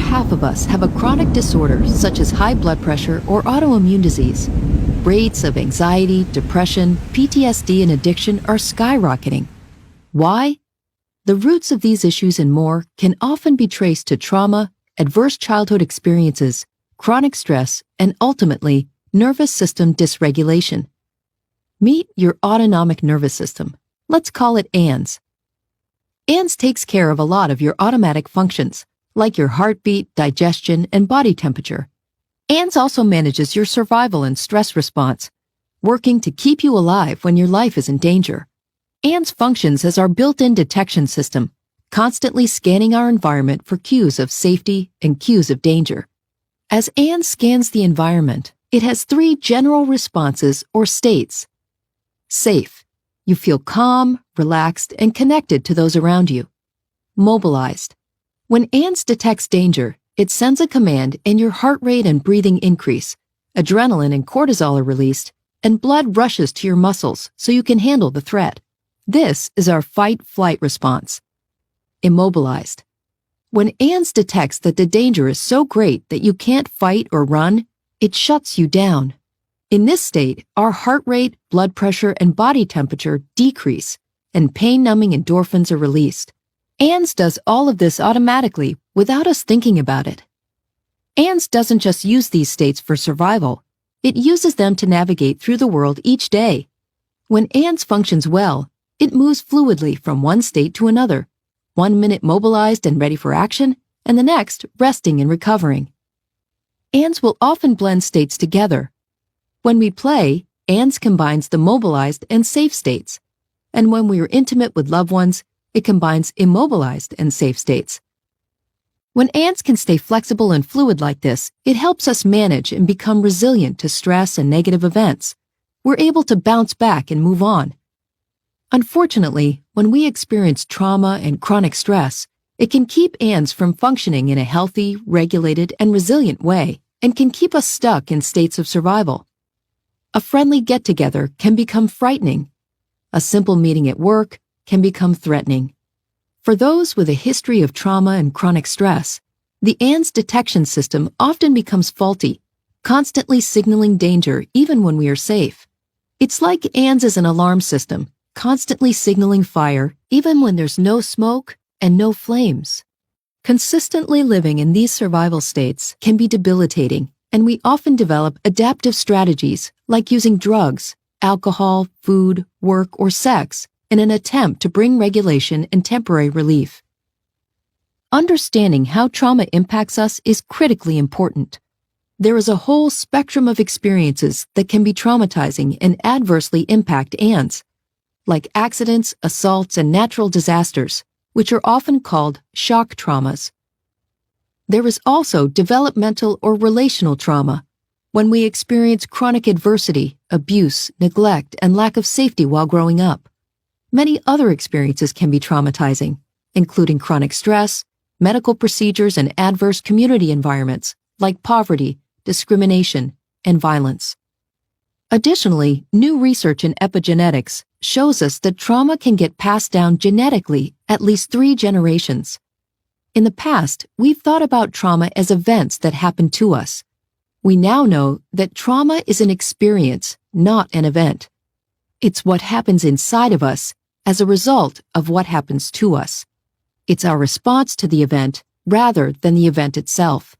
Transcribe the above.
half of us have a chronic disorder such as high blood pressure or autoimmune disease. Rates of anxiety, depression, PTSD, and addiction are skyrocketing. Why? The roots of these issues and more can often be traced to trauma, adverse childhood experiences, chronic stress, and ultimately, nervous system dysregulation. Meet your autonomic nervous system. Let's call it ANS. ANS takes care of a lot of your automatic functions, like your heartbeat, digestion, and body temperature. ANS also manages your survival and stress response, working to keep you alive when your life is in danger. ANS functions as our built-in detection system, constantly scanning our environment for cues of safety and cues of danger. As ANS scans the environment, it has three general responses or states. Safe. You feel calm, relaxed, and connected to those around you. Mobilized. When ANS detects danger, it sends a command and your heart rate and breathing increase, adrenaline and cortisol are released, and blood rushes to your muscles so you can handle the threat. This is our fight-flight response. Immobilized. When ANS detects that the danger is so great that you can't fight or run, it shuts you down. In this state, our heart rate, blood pressure, and body temperature decrease, and pain-numbing endorphins are released. ANS does all of this automatically without us thinking about it. ANS doesn't just use these states for survival, it uses them to navigate through the world each day. When ANS functions well, it moves fluidly from one state to another, 1 minute mobilized and ready for action, and the next resting and recovering. ANS will often blend states together. When we play, ANS combines the mobilized and safe states, and when we are intimate with loved ones, it combines immobilized and safe states. When ANS can stay flexible and fluid like this, it helps us manage and become resilient to stress and negative events. We're able to bounce back and move on. Unfortunately, when we experience trauma and chronic stress, it can keep ANS from functioning in a healthy, regulated, and resilient way, and can keep us stuck in states of survival. A friendly get-together can become frightening. A simple meeting at work can become threatening. For those with a history of trauma and chronic stress, the ANS detection system often becomes faulty, constantly signaling danger even when we are safe. It's like ANS is an alarm system, constantly signaling fire even when there's no smoke and no flames. Consistently living in these survival states can be debilitating, and we often develop adaptive strategies like using drugs, alcohol, food, work, or sex in an attempt to bring regulation and temporary relief. Understanding how trauma impacts us is critically important. There is a whole spectrum of experiences that can be traumatizing and adversely impact ANS, like accidents, assaults, and natural disasters, which are often called shock traumas. There is also developmental or relational trauma, when we experience chronic adversity, abuse, neglect, and lack of safety while growing up. Many other experiences can be traumatizing, including chronic stress, medical procedures, and adverse community environments, like poverty, discrimination, and violence. Additionally, new research in epigenetics shows us that trauma can get passed down genetically at least 3 generations. In the past, we've thought about trauma as events that happen to us. We now know that trauma is an experience, not an event. It's what happens inside of us as a result of what happens to us. It's our response to the event rather than the event itself.